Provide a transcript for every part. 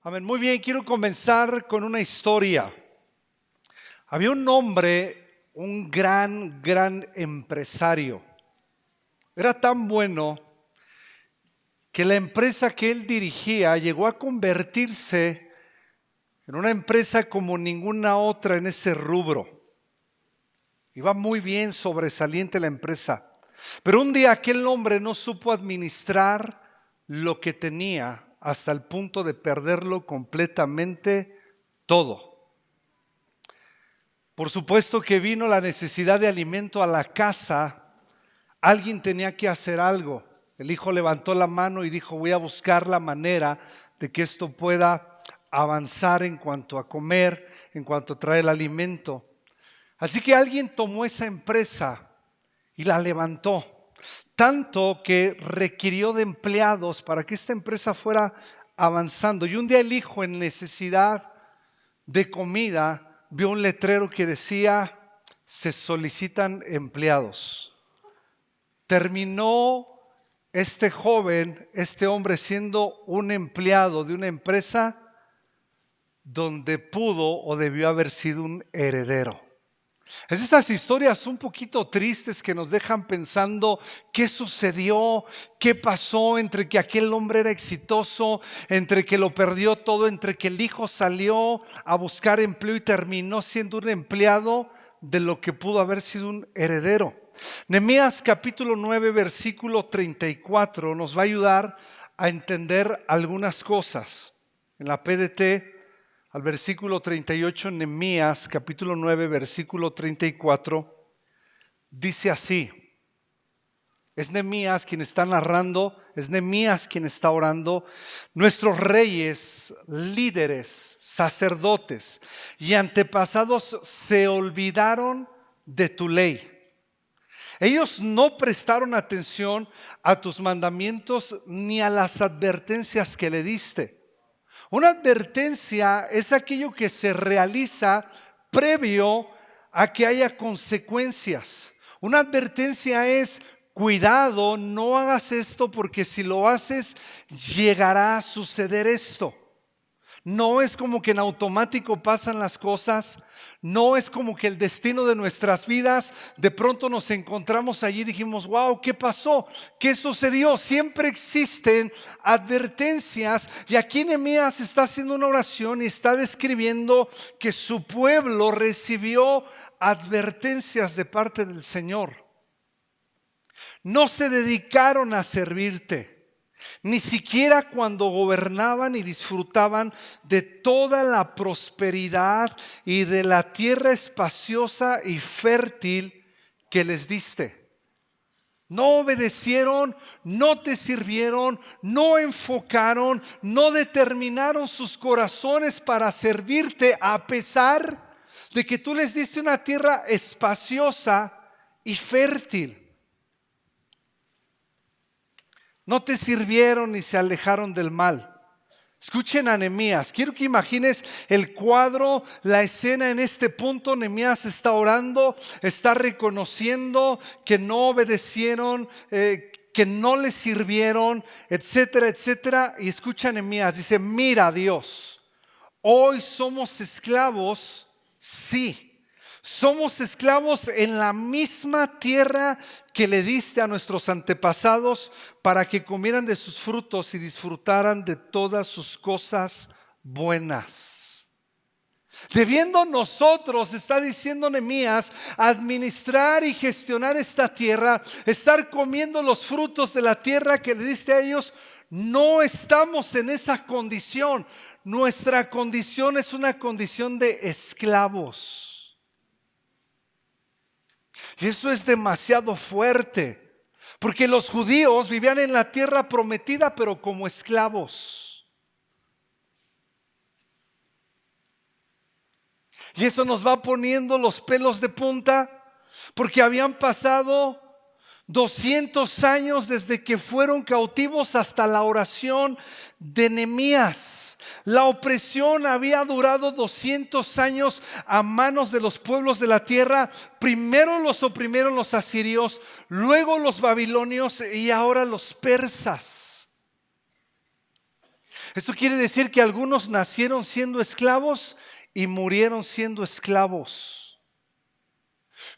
Amén. Muy bien, quiero comenzar con una historia. Había un hombre, un gran empresario. Era tan bueno que la empresa que él dirigía llegó a convertirse en una empresa como ninguna otra en ese rubro. Iba muy bien, sobresaliente la empresa. Pero un día aquel hombre no supo administrar lo que tenía hasta el punto de perderlo completamente todo. Por supuesto que vino la necesidad de alimento a la casa. Alguien tenía que hacer algo. El hijo levantó la mano y dijo: voy a buscar la manera de que esto pueda avanzar en cuanto a comer, en cuanto a traer el alimento. Así que alguien tomó esa empresa y la levantó, tanto que requirió de empleados para que esta empresa fuera avanzando. Y un día el hijo, en necesidad de comida, vio un letrero que decía: se solicitan empleados. Terminó este joven, este hombre, siendo un empleado de una empresa donde pudo o debió haber sido un heredero. Es esas historias un poquito tristes que nos dejan pensando qué sucedió, qué pasó entre que aquel hombre era exitoso, entre que lo perdió todo, entre que el hijo salió a buscar empleo y terminó siendo un empleado de lo que pudo haber sido un heredero. Nehemías capítulo 9 versículo 34 nos va a ayudar a entender algunas cosas. En la PDT, al versículo 38, Nehemías capítulo 9 versículo 34, dice así. Es Nehemías quien está narrando, es Nehemías quien está orando. Nuestros reyes, líderes, sacerdotes y antepasados se olvidaron de tu ley. Ellos no prestaron atención a tus mandamientos ni a las advertencias que le diste. Una advertencia es aquello que se realiza previo a que haya consecuencias. Una advertencia es: cuidado, no hagas esto porque si lo haces llegará a suceder esto. No es como que en automático pasan las cosas. No es como que el destino de nuestras vidas de pronto nos encontramos allí y dijimos: wow, ¿qué pasó? ¿Qué sucedió? Siempre existen advertencias. Y aquí Nehemías está haciendo una oración y está describiendo que su pueblo recibió advertencias de parte del Señor. No se dedicaron a servirte. Ni siquiera cuando gobernaban y disfrutaban de toda la prosperidad y de la tierra espaciosa y fértil que les diste. No obedecieron, no te sirvieron, no enfocaron, no determinaron sus corazones para servirte, a pesar de que tú les diste una tierra espaciosa y fértil. No te sirvieron ni se alejaron del mal. Escuchen a Nehemías. Quiero que imagines el cuadro, la escena en este punto. Nehemías está orando, está reconociendo que no obedecieron, que no le sirvieron, etcétera, etcétera. Y escucha a Nehemías, dice: mira, Dios, hoy somos esclavos, sí. Somos esclavos en la misma tierra que le diste a nuestros antepasados para que comieran de sus frutos y disfrutaran de todas sus cosas buenas. Debiendo nosotros, está diciendo Nehemías, administrar y gestionar esta tierra, estar comiendo los frutos de la tierra que le diste a ellos, no estamos en esa condición. Nuestra condición es una condición de esclavos. Y eso es demasiado fuerte, porque los judíos vivían en la tierra prometida, pero como esclavos. Y eso nos va poniendo los pelos de punta, porque habían pasado 200 años desde que fueron cautivos hasta la oración de Nehemías. La opresión había durado 200 años a manos de los pueblos de la tierra. Primero los oprimieron los asirios, luego los babilonios y ahora los persas. Esto quiere decir que algunos nacieron siendo esclavos y murieron siendo esclavos.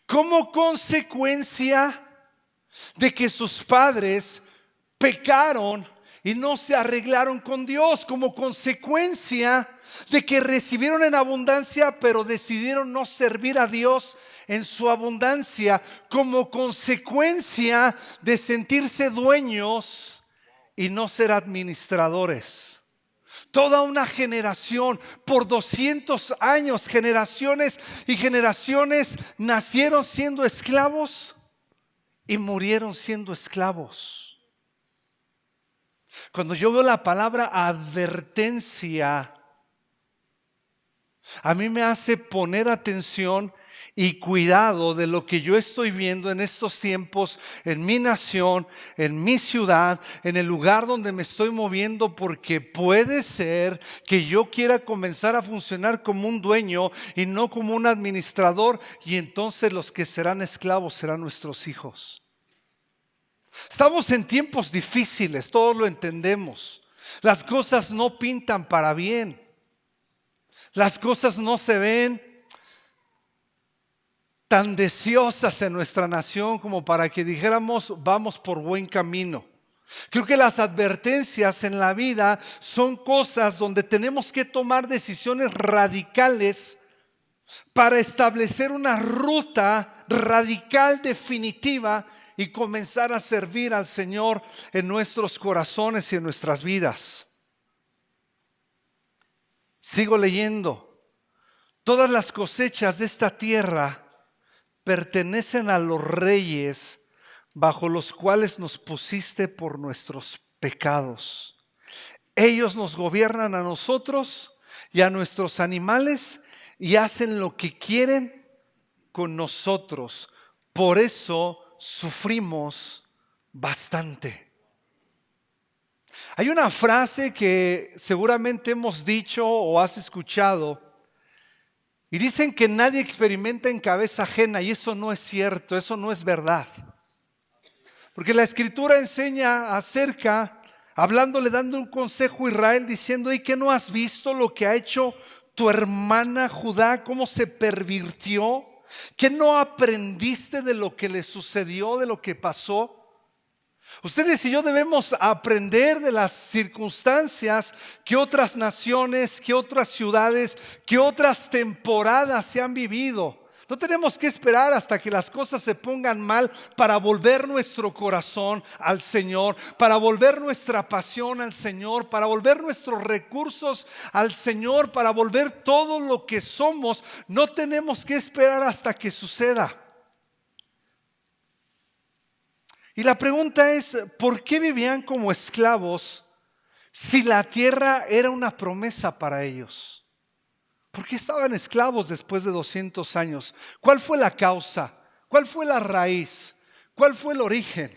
Como consecuencia de que sus padres pecaron y no se arreglaron con Dios, como consecuencia de que recibieron en abundancia pero decidieron no servir a Dios en su abundancia, como consecuencia de sentirse dueños y no ser administradores. Toda una generación, por 200 años, generaciones y generaciones nacieron siendo esclavos y murieron siendo esclavos. Cuando yo veo la palabra advertencia, a mí me hace poner atención y cuidado de lo que yo estoy viendo en estos tiempos, en mi nación, en mi ciudad, en el lugar donde me estoy moviendo, porque puede ser que yo quiera comenzar a funcionar como un dueño y no como un administrador, y entonces los que serán esclavos serán nuestros hijos. Estamos en tiempos difíciles, todos lo entendemos. Las cosas no pintan para bien. Las cosas no se ven tan deseosas en nuestra nación como para que dijéramos vamos por buen camino. Creo que las advertencias en la vida son cosas donde tenemos que tomar decisiones radicales para establecer una ruta radical, definitiva, y comenzar a servir al Señor en nuestros corazones y en nuestras vidas. Sigo leyendo. Todas las cosechas de esta tierra pertenecen a los reyes bajo los cuales nos pusiste por nuestros pecados. Ellos nos gobiernan a nosotros y a nuestros animales y hacen lo que quieren con nosotros. Por eso sufrimos bastante. Hay una frase que seguramente hemos dicho o has escuchado y dicen que nadie experimenta en cabeza ajena, y eso no es cierto, eso no es verdad. Porque la Escritura enseña acerca, hablándole, dando un consejo a Israel, diciendo: ¿y qué no has visto lo que ha hecho tu hermana Judá, cómo se pervirtió? ¿Qué no aprendiste de lo que le sucedió, de lo que pasó? Ustedes y yo debemos aprender de las circunstancias que otras naciones, que otras ciudades, que otras temporadas se han vivido. No tenemos que esperar hasta que las cosas se pongan mal para volver nuestro corazón al Señor, para volver nuestra pasión al Señor, para volver nuestros recursos al Señor, para volver todo lo que somos. No tenemos que esperar hasta que suceda. Y la pregunta es: ¿por qué vivían como esclavos si la tierra era una promesa para ellos? ¿Por qué estaban esclavos después de 200 años? ¿Cuál fue la causa? ¿Cuál fue la raíz? ¿Cuál fue el origen?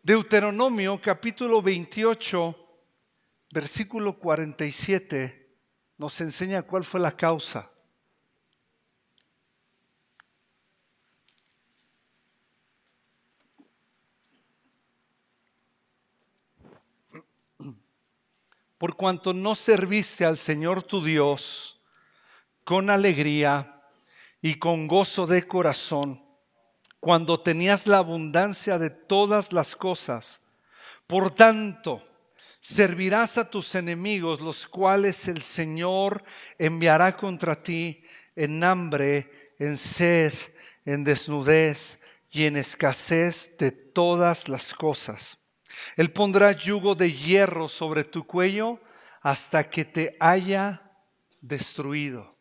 Deuteronomio capítulo 28, versículo 47 nos enseña cuál fue la causa. Por cuanto no serviste al Señor tu Dios con alegría y con gozo de corazón, cuando tenías la abundancia de todas las cosas, por tanto, servirás a tus enemigos, los cuales el Señor enviará contra ti en hambre, en sed, en desnudez y en escasez de todas las cosas. Él pondrá yugo de hierro sobre tu cuello hasta que te haya destruido.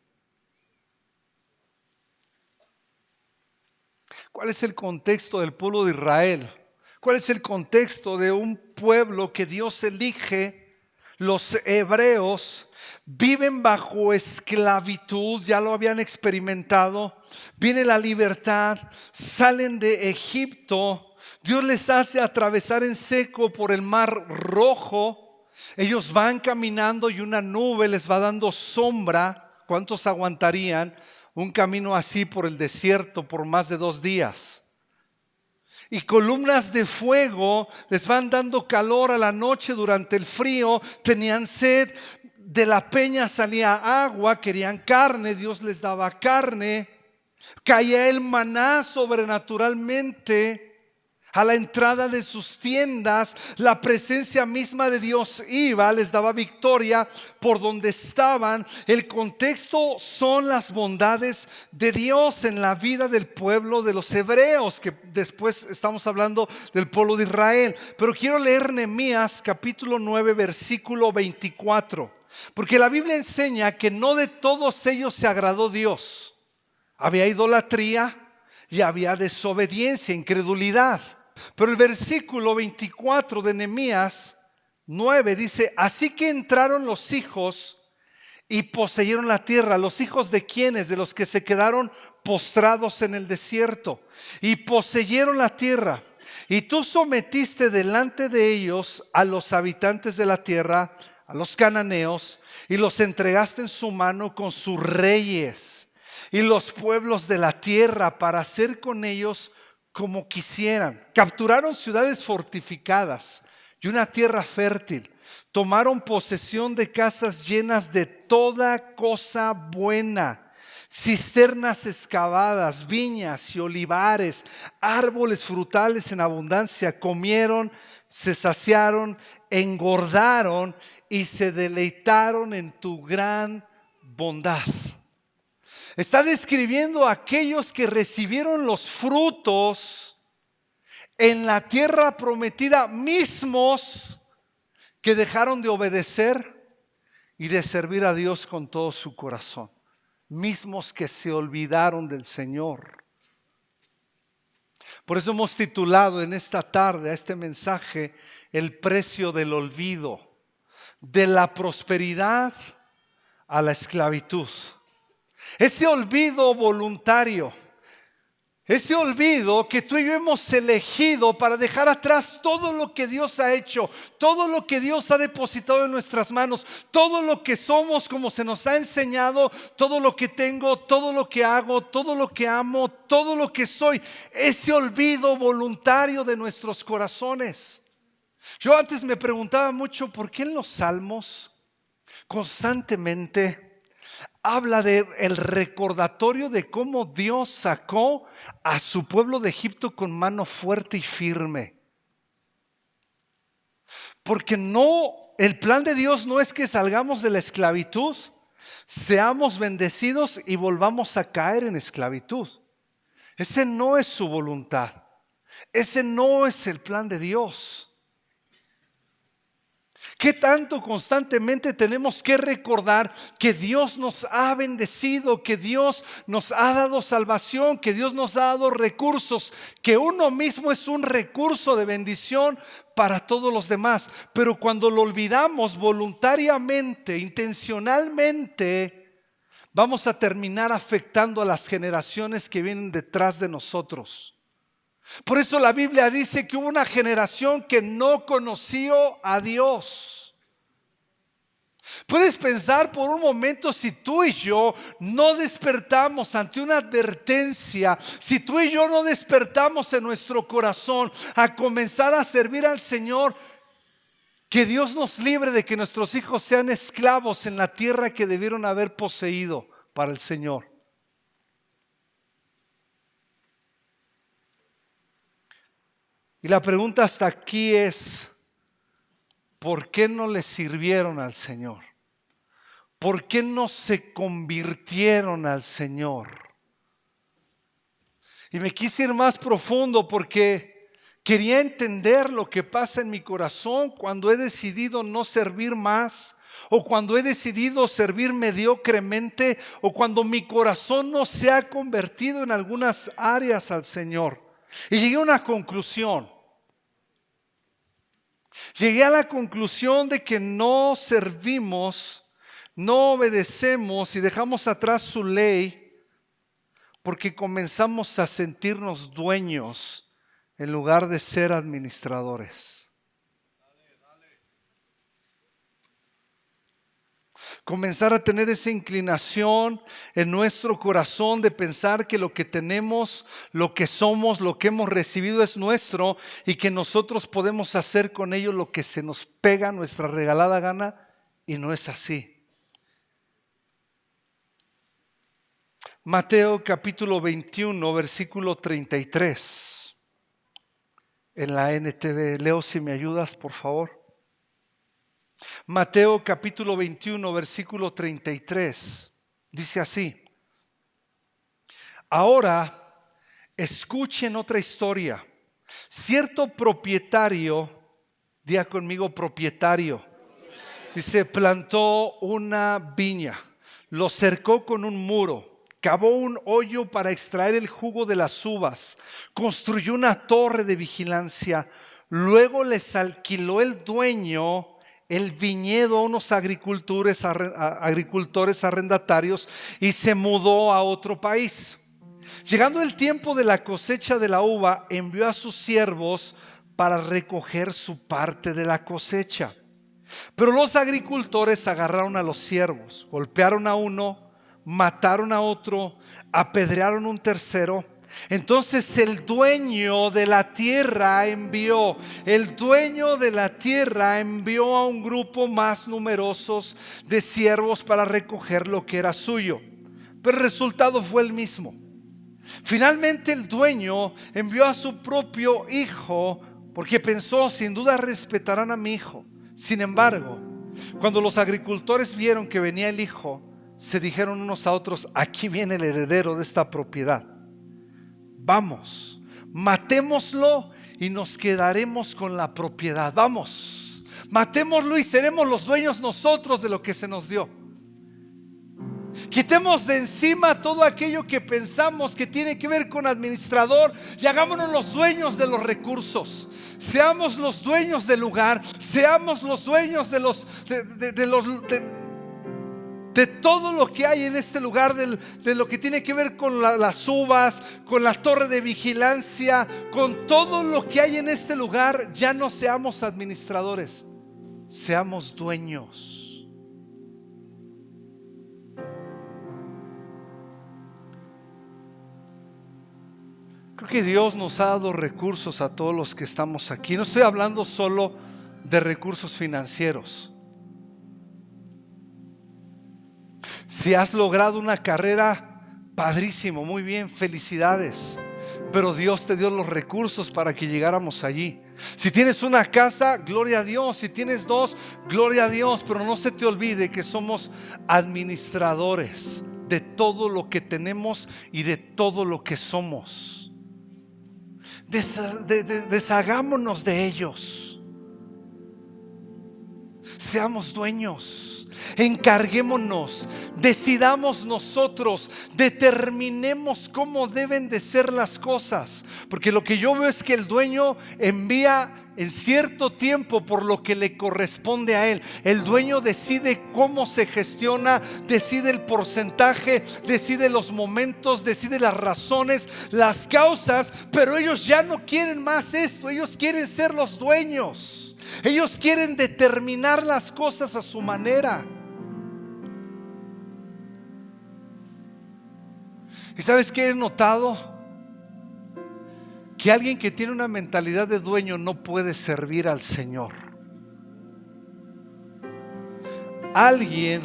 ¿Cuál es el contexto del pueblo de Israel? ¿Cuál es el contexto de un pueblo que Dios elige? Los hebreos viven bajo esclavitud, ya lo habían experimentado. Viene la libertad, salen de Egipto. Dios les hace atravesar en seco por el mar Rojo. Ellos van caminando y una nube les va dando sombra. ¿Cuántos aguantarían un camino así por el desierto por más de 2 días? y columnas de fuego les van dando calor a la noche durante el frío. Tenían sed, de la peña salía agua, querían carne, Dios les daba carne. Caía el maná sobrenaturalmente a la entrada de sus tiendas. La presencia misma de Dios iba, les daba victoria por donde estaban. El contexto son las bondades de Dios en la vida del pueblo de los hebreos, que después estamos hablando del pueblo de Israel. Pero quiero leer Nehemías capítulo 9 versículo 24, porque la Biblia enseña que no de todos ellos se agradó Dios. Había idolatría y había desobediencia, incredulidad. Pero el versículo 24 de Nehemías 9 dice: así que entraron los hijos y poseyeron la tierra. ¿Los hijos de quiénes? De los que se quedaron postrados en el desierto. Y poseyeron la tierra. Y tú sometiste delante de ellos a los habitantes de la tierra, a los cananeos, y los entregaste en su mano con sus reyes y los pueblos de la tierra para hacer con ellos como quisieran. Capturaron ciudades fortificadas y una tierra fértil. Tomaron posesión de casas llenas de toda cosa buena, cisternas excavadas, viñas y olivares, árboles frutales en abundancia. Comieron, se saciaron, engordaron y se deleitaron en tu gran bondad. Está describiendo a aquellos que recibieron los frutos en la tierra prometida, mismos que dejaron de obedecer y de servir a Dios con todo su corazón, mismos que se olvidaron del Señor. Por eso hemos titulado en esta tarde a este mensaje: el precio del olvido, de la prosperidad a la esclavitud. Ese olvido voluntario, ese olvido que tú y yo hemos elegido para dejar atrás todo lo que Dios ha hecho, todo lo que Dios ha depositado en nuestras manos, todo lo que somos como se nos ha enseñado, todo lo que tengo, todo lo que hago, todo lo que amo, todo lo que soy. Ese olvido voluntario de nuestros corazones. Yo antes me preguntaba mucho por qué en los salmos constantemente habla de el recordatorio de cómo Dios sacó a su pueblo de Egipto con mano fuerte y firme. Porque el plan de Dios no es que salgamos de la esclavitud, seamos bendecidos y volvamos a caer en esclavitud. Ese no es su voluntad. Ese no es el plan de Dios. ¿Qué tanto constantemente tenemos que recordar que Dios nos ha bendecido, que Dios nos ha dado salvación, que Dios nos ha dado recursos, que uno mismo es un recurso de bendición para todos los demás? Pero cuando lo olvidamos voluntariamente, intencionalmente, vamos a terminar afectando a las generaciones que vienen detrás de nosotros. Por eso la Biblia dice que hubo una generación que no conoció a Dios. Puedes pensar por un momento, si tú y yo no despertamos ante una advertencia, si tú y yo no despertamos en nuestro corazón a comenzar a servir al Señor, que Dios nos libre de que nuestros hijos sean esclavos en la tierra que debieron haber poseído para el Señor. Y la pregunta hasta aquí es: ¿por qué no le sirvieron al Señor? ¿Por qué no se convirtieron al Señor? Y me quise ir más profundo porque quería entender lo que pasa en mi corazón cuando he decidido no servir más, o cuando he decidido servir mediocremente, o cuando mi corazón no se ha convertido en algunas áreas al Señor. Y llegué a una conclusión. Llegué a la conclusión de que no servimos, no obedecemos y dejamos atrás su ley porque comenzamos a sentirnos dueños en lugar de ser administradores. Comenzar a tener esa inclinación en nuestro corazón de pensar que lo que tenemos, lo que somos, lo que hemos recibido es nuestro y que nosotros podemos hacer con ello lo que se nos pega nuestra regalada gana, y no es así. Mateo capítulo 21, versículo 33. En la NTV, Leo, si me ayudas, por favor. Mateo capítulo 21, versículo 33. Dice así: ahora escuchen otra historia. Cierto propietario, diga conmigo propietario, dice, plantó una viña, lo cercó con un muro, cavó un hoyo para extraer el jugo de las uvas, construyó una torre de vigilancia, luego les alquiló el dueño el viñedo a unos agricultores arrendatarios y se mudó a otro país. Llegando el tiempo de la cosecha de la uva, envió a sus siervos para recoger su parte de la cosecha. Pero los agricultores agarraron a los siervos, golpearon a uno, mataron a otro, apedrearon a un tercero. Entonces el dueño de la tierra envió a un grupo más numerosos de siervos para recoger lo que era suyo. Pero el resultado fue el mismo. Finalmente el dueño envió a su propio hijo porque pensó, sin duda respetarán a mi hijo. Sin embargo, cuando los agricultores vieron que venía el hijo, se dijeron unos a otros: aquí viene el heredero de esta propiedad. Vamos, matémoslo y nos quedaremos con la propiedad. Vamos, matémoslo y seremos los dueños nosotros de lo que se nos dio. Quitemos de encima todo aquello que pensamos que tiene que ver con administrador y hagámonos los dueños de los recursos. Seamos los dueños del lugar, seamos los dueños de todo lo que hay en este lugar, de lo que tiene que ver con las uvas, con la torre de vigilancia, con todo lo que hay en este lugar. Ya no seamos administradores, seamos dueños. Creo que Dios nos ha dado recursos a todos los que estamos aquí. No estoy hablando solo de recursos financieros. Si has logrado una carrera, padrísimo, muy bien, felicidades. Pero Dios te dio los recursos para que llegáramos allí. Si tienes una casa, gloria a Dios. Si tienes dos, gloria a Dios. Pero no se te olvide que somos administradores de todo lo que tenemos y de todo lo que somos. Deshagámonos de ellos. Seamos dueños. Encarguémonos, decidamos nosotros, determinemos cómo deben de ser las cosas. Porque lo que yo veo es que el dueño envía en cierto tiempo por lo que le corresponde a él. El dueño decide cómo se gestiona, decide el porcentaje, decide los momentos, decide las razones, las causas. Pero ellos ya no quieren más esto, ellos quieren ser los dueños. Ellos quieren determinar las cosas a su manera. ¿Y sabes qué he notado? Que alguien que tiene una mentalidad de dueño no puede servir al Señor. Alguien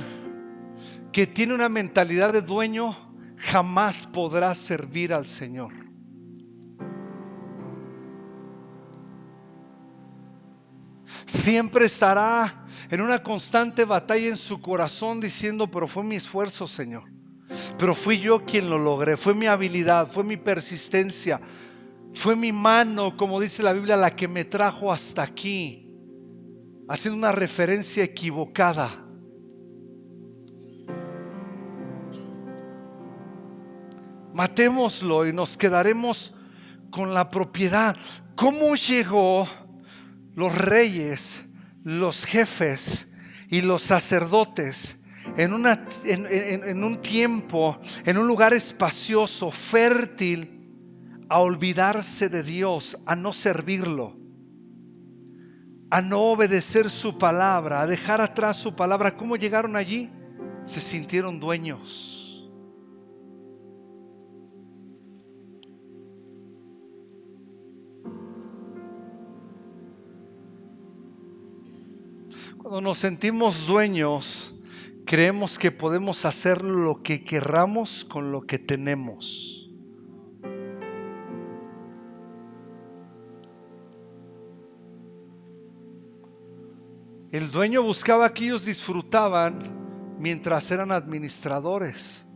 que tiene una mentalidad de dueño jamás podrá servir al Señor. Siempre estará en una constante batalla en su corazón diciendo: pero fue mi esfuerzo, Señor, pero fui yo quien lo logré, fue mi habilidad, fue mi persistencia, fue mi mano, como dice la Biblia, la que me trajo hasta aquí, haciendo una referencia equivocada. Matémoslo y nos quedaremos con la propiedad. ¿Cómo llegó los reyes, los jefes y los sacerdotes en un tiempo, en un lugar espacioso, fértil, a olvidarse de Dios, a no servirlo, a no obedecer su palabra, a dejar atrás su palabra? ¿Cómo llegaron allí? se sintieron dueños. Cuando nos sentimos dueños, creemos que podemos hacer lo que querramos con lo que tenemos. El dueño buscaba que ellos disfrutaban mientras eran administradores,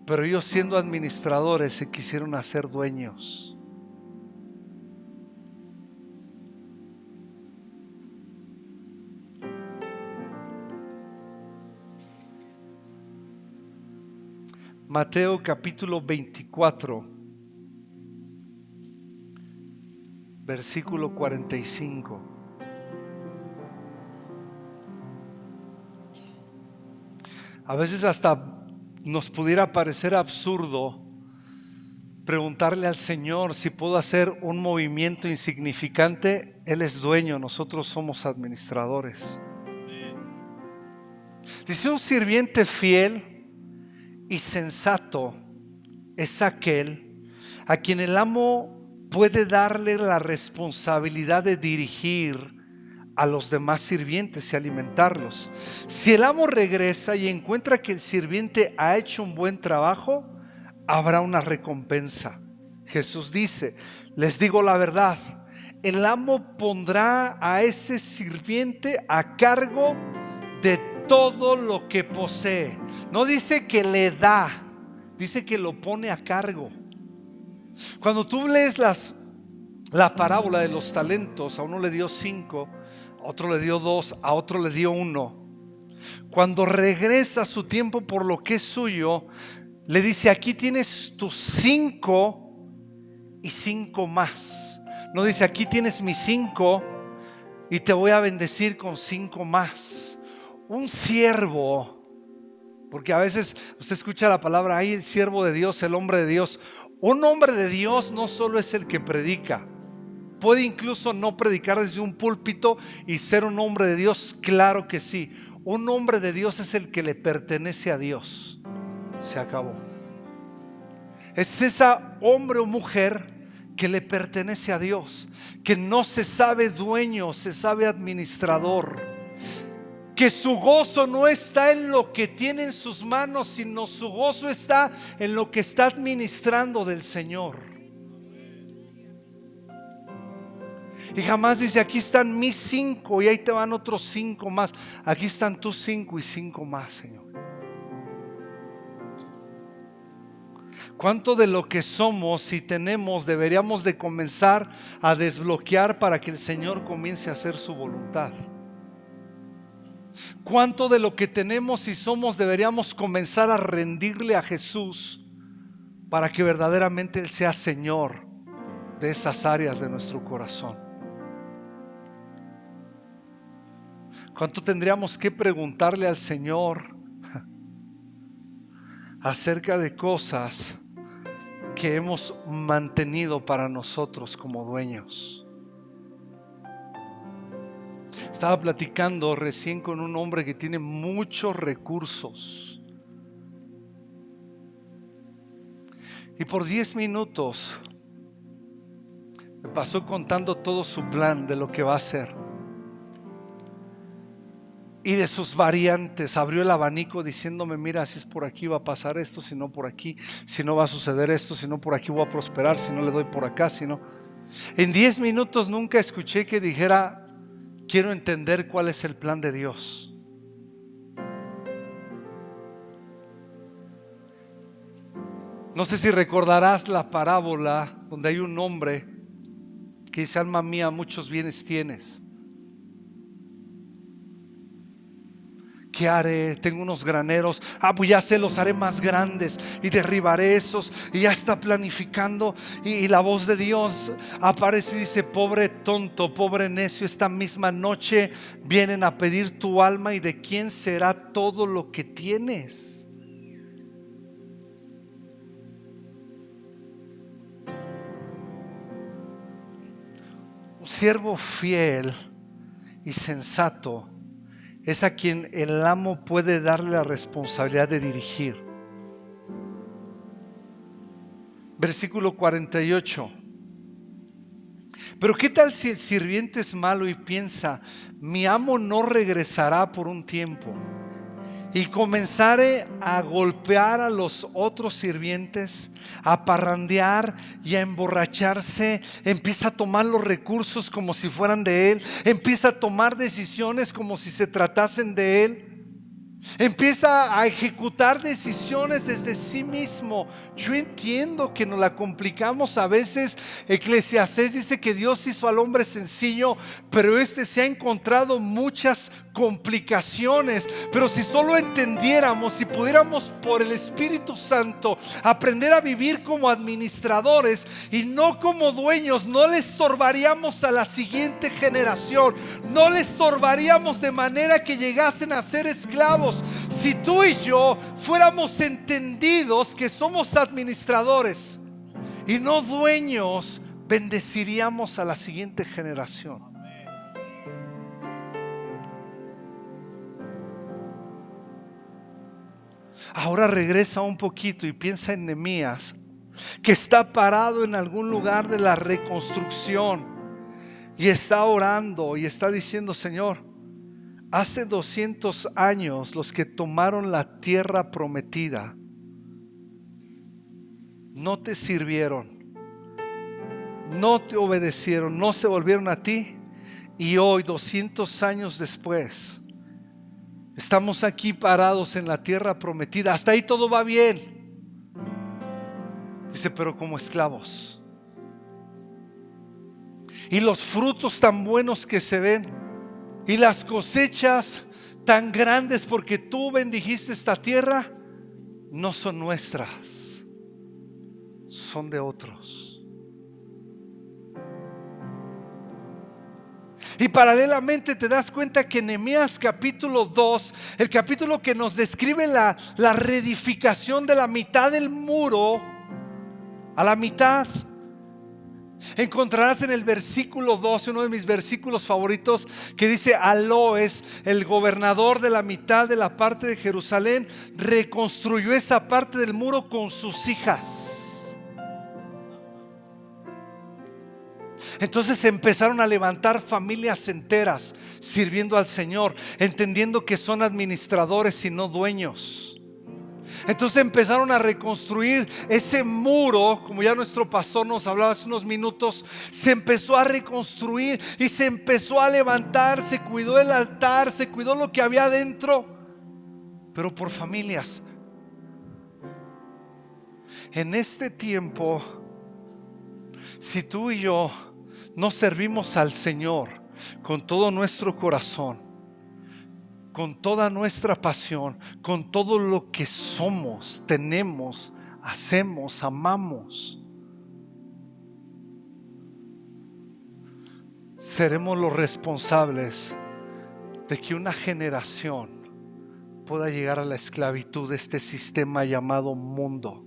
pero ellos, siendo administradores, se quisieron hacer dueños. Mateo capítulo 24, versículo 45. A veces hasta nos pudiera parecer absurdo preguntarle al Señor si puedo hacer un movimiento insignificante. Él es dueño, nosotros somos administradores. Dice: un sirviente fiel y sensato es aquel a quien el amo puede darle la responsabilidad de dirigir a los demás sirvientes y alimentarlos. Si el amo regresa y encuentra que el sirviente ha hecho un buen trabajo, habrá una recompensa. Jesús dice: les digo la verdad, el amo pondrá a ese sirviente a cargo de todo lo que posee. No dice que le da, dice que lo pone a cargo. Cuando tú lees la parábola de los talentos, a uno le dio 5, a otro le dio 2, a otro le dio 1. Cuando regresa su tiempo por lo que es suyo, le dice: aquí tienes tus 5 y 5 más. No dice: aquí tienes mis 5 y te voy a bendecir con 5 más. Un siervo, porque a veces usted escucha la palabra: ay, el siervo de Dios, el hombre de Dios. Un hombre de Dios no solo es el que predica, puede incluso no predicar desde un púlpito y ser un hombre de Dios, claro que sí. Un hombre de Dios es el que le pertenece a Dios. Se acabó. Es esa hombre o mujer que le pertenece a Dios, que no se sabe dueño, se sabe administrador, que su gozo no está en lo que tiene en sus manos, sino su gozo está en lo que está administrando del Señor. Y jamás dice: aquí están mis 5 y ahí te van otros 5 más. Aquí están tus 5 y 5 más, Señor. ¿Cuánto de lo que somos y tenemos deberíamos de comenzar a desbloquear para que el Señor comience a hacer su voluntad? ¿Cuánto de lo que tenemos y somos deberíamos comenzar a rendirle a Jesús para que verdaderamente Él sea Señor de esas áreas de nuestro corazón? ¿Cuánto tendríamos que preguntarle al Señor acerca de cosas que hemos mantenido para nosotros como dueños? Estaba platicando recién con un hombre que tiene muchos recursos, y por 10 minutos me pasó contando todo su plan de lo que va a hacer y de sus variantes. Abrió el abanico diciéndome: mira, si es por aquí va a pasar esto, si no por aquí, si no va a suceder esto, si no por aquí voy a prosperar, si no le doy por acá, si no. En 10 minutos nunca escuché que dijera: quiero entender cuál es el plan de Dios. No sé si recordarás la parábola donde hay un hombre que dice: alma mía, muchos bienes tienes. ¿Qué haré? Tengo unos graneros. Pues ya sé, los haré más grandes y derribaré esos. Y ya está planificando. Y la voz de Dios aparece y dice: pobre tonto, pobre necio, esta misma noche vienen a pedir tu alma. ¿Y de quién será todo lo que tienes? Un siervo fiel y sensato es a quien el amo puede darle la responsabilidad de dirigir. Versículo 48. Pero ¿qué tal si el sirviente es malo y piensa, mi amo no regresará por un tiempo? Y comenzare a golpear a los otros sirvientes, a parrandear y a emborracharse. Empieza a tomar los recursos como si fueran de él. Empieza a tomar decisiones como si se tratasen de él. Empieza a ejecutar decisiones desde sí mismo. Yo entiendo que nos la complicamos a veces. Eclesiastés dice que Dios hizo al hombre sencillo, pero este se ha encontrado muchas complicaciones. Pero si solo entendiéramos, si pudiéramos por el Espíritu Santo aprender a vivir como administradores y no como dueños, no le estorbaríamos a la siguiente generación, no le estorbaríamos de manera que llegasen a ser esclavos. Si tú y yo fuéramos entendidos que somos administradores y no dueños, bendeciríamos a la siguiente generación. Ahora regresa un poquito y piensa en Nehemías, que está parado en algún lugar de la reconstrucción y está orando y está diciendo: Señor, hace 200 años los que tomaron la tierra prometida no te sirvieron, no te obedecieron, no se volvieron a ti, y hoy 200 años después estamos aquí parados en la tierra prometida. Hasta ahí todo va bien. Dice, pero como esclavos. Y los frutos tan buenos que se ven, y las cosechas tan grandes porque tú bendijiste esta tierra, no son nuestras, son de otros. Y paralelamente te das cuenta que en Nehemías capítulo 2, el capítulo que nos describe la reedificación de la mitad del muro, a la mitad, encontrarás en el versículo 12, uno de mis versículos favoritos, que dice: Aloes, el gobernador de la mitad de la parte de Jerusalén, reconstruyó esa parte del muro con sus hijas. Entonces empezaron a levantar familias enteras sirviendo al Señor, entendiendo que son administradores y no dueños. Entonces empezaron a reconstruir ese muro, como ya nuestro pastor nos hablaba hace unos minutos. Se empezó a reconstruir y se empezó a levantar. Se cuidó el altar, se cuidó lo que había dentro, pero por familias. En este tiempo, si tú y yo no servimos al Señor con todo nuestro corazón, con toda nuestra pasión, con todo lo que somos, tenemos, hacemos, amamos, seremos los responsables de que una generación pueda llegar a la esclavitud de este sistema llamado mundo.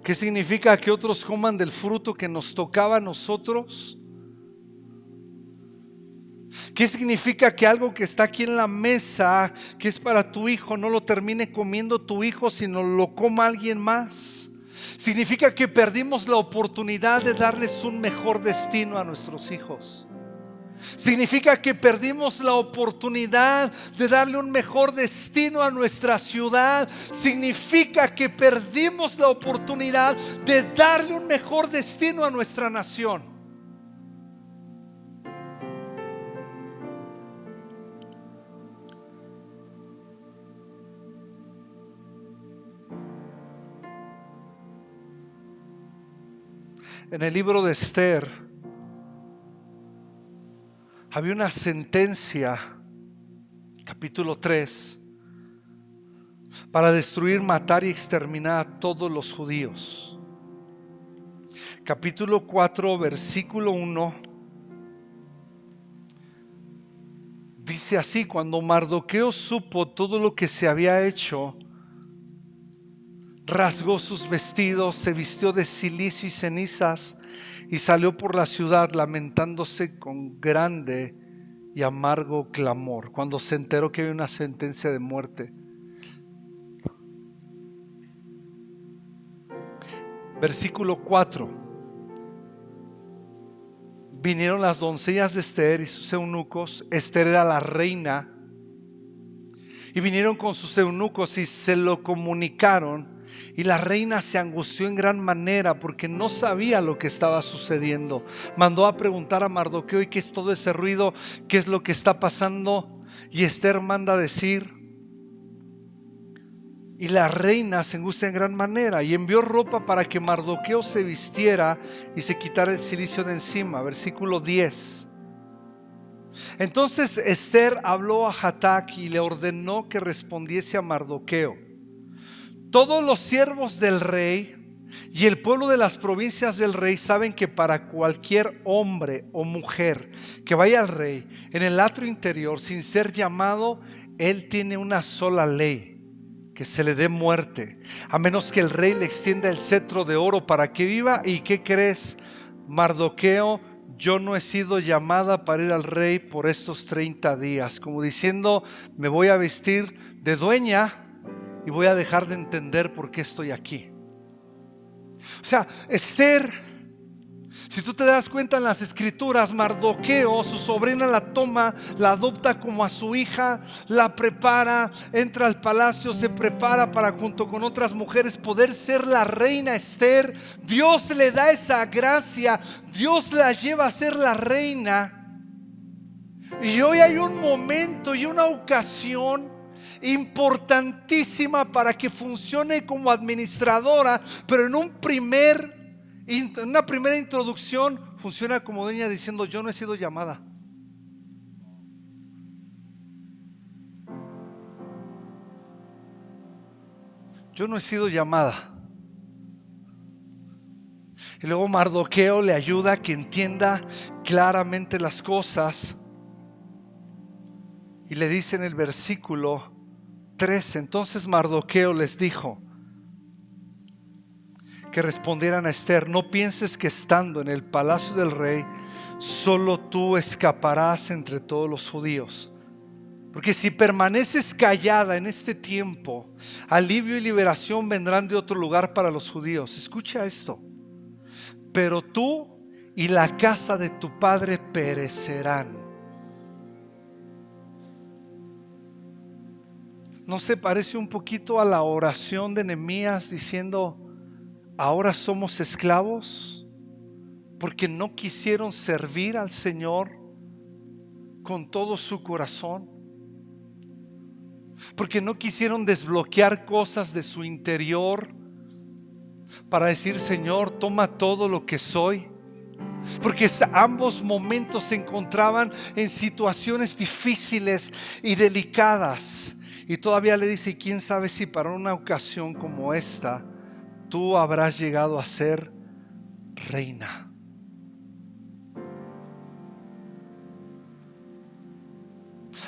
¿Qué significa que otros coman del fruto que nos tocaba a nosotros? ¿Qué significa que algo que está aquí en la mesa, que es para tu hijo, no lo termine comiendo tu hijo, sino lo coma alguien más? Significa que perdimos la oportunidad de darles un mejor destino a nuestros hijos. Significa que perdimos la oportunidad de darle un mejor destino a nuestra ciudad. Significa que perdimos la oportunidad de darle un mejor destino a nuestra nación. En el libro de Esther había una sentencia, capítulo 3, para destruir, matar y exterminar a todos los judíos. Capítulo 4, versículo 1, dice así: cuando Mardoqueo supo todo lo que se había hecho, rasgó sus vestidos, se vistió de cilicio y cenizas y salió por la ciudad lamentándose con grande y amargo clamor, cuando se enteró que había una sentencia de muerte. Versículo 4. Vinieron las doncellas de Esther y sus eunucos. Esther era la reina. Y vinieron con sus eunucos y se lo comunicaron. Y la reina se angustió en gran manera porque no sabía lo que estaba sucediendo. Mandó a preguntar a Mardoqueo: ¿y qué es todo ese ruido? ¿Qué es lo que está pasando? Y Esther manda a decir. Y la reina se angustia en gran manera y envió ropa para que Mardoqueo se vistiera y se quitara el cilicio de encima. Versículo 10. Entonces Esther habló a Hatac y le ordenó que respondiese a Mardoqueo: todos los siervos del rey y el pueblo de las provincias del rey saben que para cualquier hombre o mujer que vaya al rey en el atrio interior sin ser llamado, él tiene una sola ley: que se le dé muerte, a menos que el rey le extienda el cetro de oro para que viva. ¿Y qué crees, Mardoqueo? Yo no he sido llamada para ir al rey por estos 30 días. Como diciendo, me voy a vestir de dueña y voy a dejar de entender por qué estoy aquí. O sea, Esther, si tú te das cuenta en las escrituras, Mardoqueo, su sobrina, la toma, la adopta como a su hija, la prepara, entra al palacio, se prepara para, junto con otras mujeres, poder ser la reina Esther. Dios le da esa gracia, Dios la lleva a ser la reina. Y hoy hay un momento y una ocasión importantísima para que funcione como administradora, pero en una primera introducción funciona como dueña, diciendo: yo no he sido llamada. Yo no he sido llamada. Y luego Mardoqueo le ayuda a que entienda claramente las cosas. Y le dice en el versículo 13: entonces Mardoqueo les dijo que respondieran a Esther: no pienses que estando en el palacio del rey solo tú escaparás entre todos los judíos, porque si permaneces callada en este tiempo, alivio y liberación vendrán de otro lugar para los judíos. Escucha esto: pero tú y la casa de tu padre perecerán. ¿No se parece un poquito a la oración de Nehemías diciendo: ahora somos esclavos porque no quisieron servir al Señor con todo su corazón, porque no quisieron desbloquear cosas de su interior para decir: Señor, toma todo lo que soy? Porque ambos momentos se encontraban en situaciones difíciles y delicadas. Y todavía le dice: y quién sabe si para una ocasión como esta tú habrás llegado a ser reina.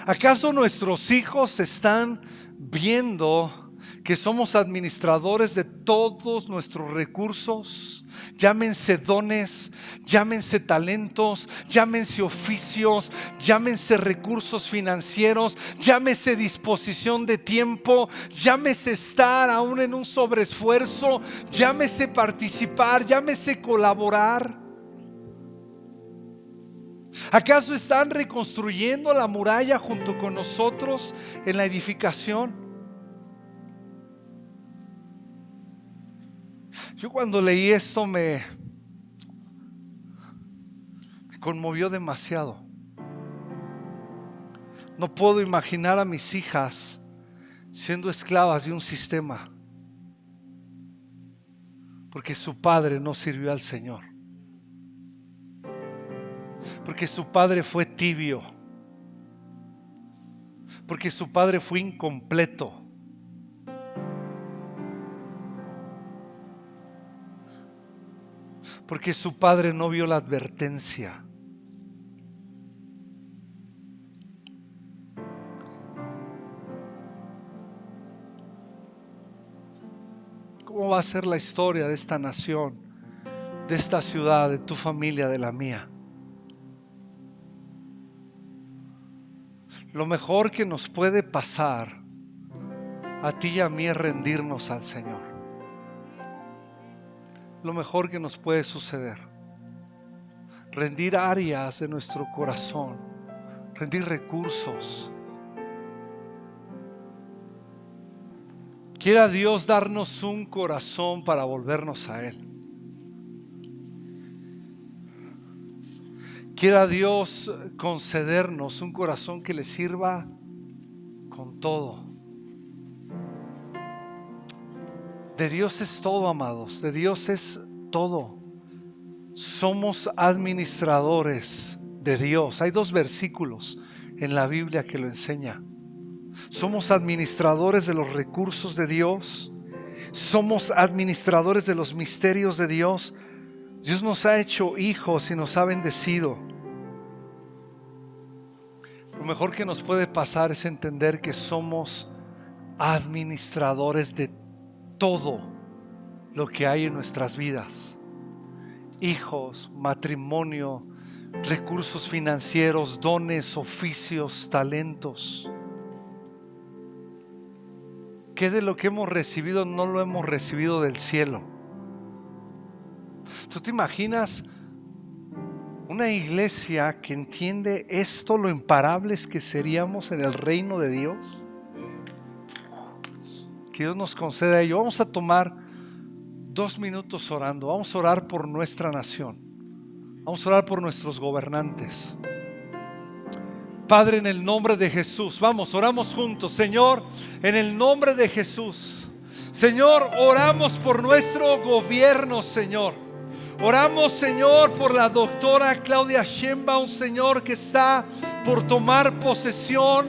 ¿Acaso nuestros hijos están viendo que somos administradores de todos nuestros recursos? Llámense dones, llámense talentos, llámense oficios, llámense recursos financieros, llámese disposición de tiempo, llámese estar aún en un sobreesfuerzo, llámese participar, llámese colaborar. ¿Acaso están reconstruyendo la muralla junto con nosotros en la edificación? Yo cuando leí esto me conmovió demasiado. No puedo imaginar a mis hijas siendo esclavas de un sistema porque su padre no sirvió al Señor, porque su padre fue tibio, porque su padre fue incompleto, porque su padre no vio la advertencia. a ser la historia de esta nación, de esta ciudad, de tu familia, de la mía. Lo mejor que nos puede pasar a ti y a mí es rendirnos al Señor. Lo mejor que nos puede suceder. Rendir áreas de nuestro corazón, rendir recursos. Quiera Dios darnos un corazón para volvernos a Él. Quiera Dios concedernos un corazón que le sirva con todo. De Dios es todo, amados. De Dios es todo. Somos administradores de Dios. Hay 2 versículos en la Biblia que lo enseña. Somos administradores de los recursos de Dios. Somos administradores de los misterios de Dios. Dios nos ha hecho hijos y nos ha bendecido. Lo mejor que nos puede pasar es entender que somos administradores de todo lo que hay en nuestras vidas. Hijos, matrimonio, recursos financieros, dones, oficios, talentos. ¿Qué de lo que hemos recibido no lo hemos recibido del cielo? ¿Tú te imaginas una iglesia que entiende esto, lo imparables que seríamos en el reino de Dios? Que Dios nos conceda ello. Vamos a tomar 2 minutos orando. Vamos a orar por nuestra nación. Vamos a orar por nuestros gobernantes. Padre, en el nombre de Jesús, vamos, oramos juntos. Señor, en el nombre de Jesús, Señor, oramos por nuestro gobierno, Señor. Oramos, Señor, por la doctora Claudia Sheinbaum, Señor, que está por tomar posesión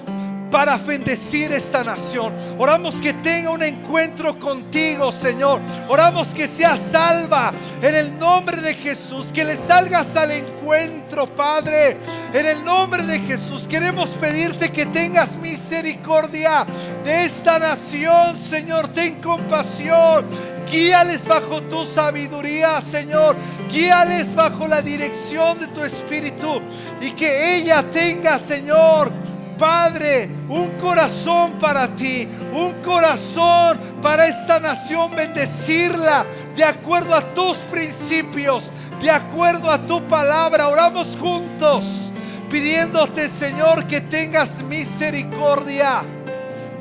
para bendecir esta nación. Oramos que tenga un encuentro contigo, Señor. Oramos que sea salva en el nombre de Jesús, que le salgas al encuentro, Padre, en el nombre de Jesús. Queremos pedirte que tengas misericordia de esta nación, Señor. Ten compasión. Guíales bajo tu sabiduría, Señor. Guíales bajo la dirección de tu Espíritu, y que ella tenga, Señor, Padre, un corazón para ti, un corazón para esta nación, bendecirla de acuerdo a tus principios, de acuerdo a tu palabra. Oramos juntos pidiéndote, Señor, que tengas misericordia.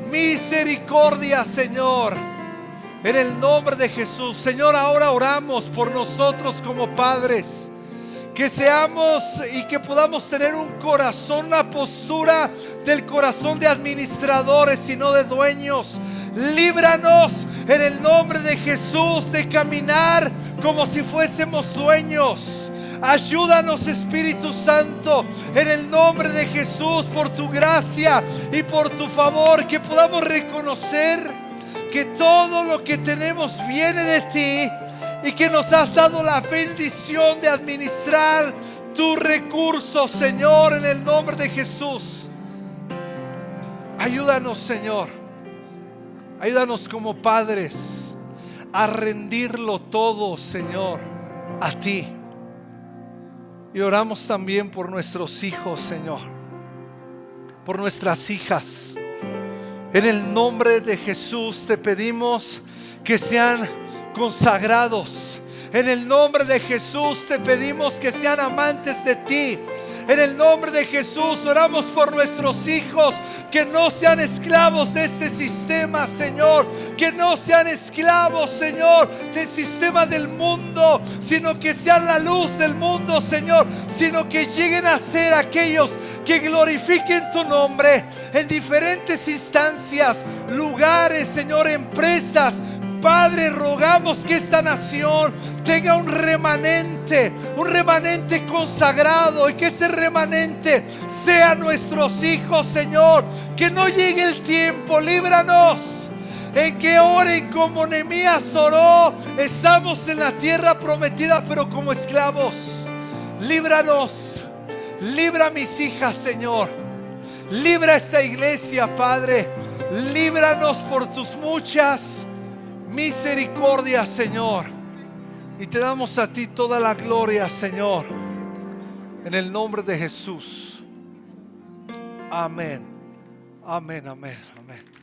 Misericordia, Señor, en el nombre de Jesús. Señor, ahora oramos por nosotros como padres, que seamos y que podamos tener un corazón, una postura del corazón de administradores y no de dueños. Líbranos en el nombre de Jesús de caminar como si fuésemos dueños. Ayúdanos, Espíritu Santo, en el nombre de Jesús, por tu gracia y por tu favor, que podamos reconocer que todo lo que tenemos viene de ti, y que nos has dado la bendición de administrar tus recursos, Señor, en el nombre de Jesús. Ayúdanos, Señor. Ayúdanos como padres a rendirlo todo, Señor, a ti. Y oramos también por nuestros hijos, Señor, por nuestras hijas. En el nombre de Jesús te pedimos que sean consagrados. En el nombre de Jesús te pedimos que sean amantes de ti. En el nombre de Jesús oramos por nuestros hijos, que no sean esclavos de este sistema, Señor. Que no sean esclavos, Señor, del sistema del mundo, sino que sean la luz del mundo, Señor. Sino que lleguen a ser aquellos que glorifiquen tu nombre en diferentes instancias, lugares, Señor, empresas. Padre, rogamos que esta nación tenga un remanente consagrado, y que ese remanente sea nuestros hijos, Señor. Que no llegue el tiempo, líbranos, en que oren como Nehemías oró. Estamos en la tierra prometida, pero como esclavos. Líbranos, libra a mis hijas, Señor. Libra a esta iglesia, Padre. Líbranos por tus muchas misericordia, Señor. Y te damos a ti toda la gloria, Señor. En el nombre de Jesús. Amén. Amén, amén, amén.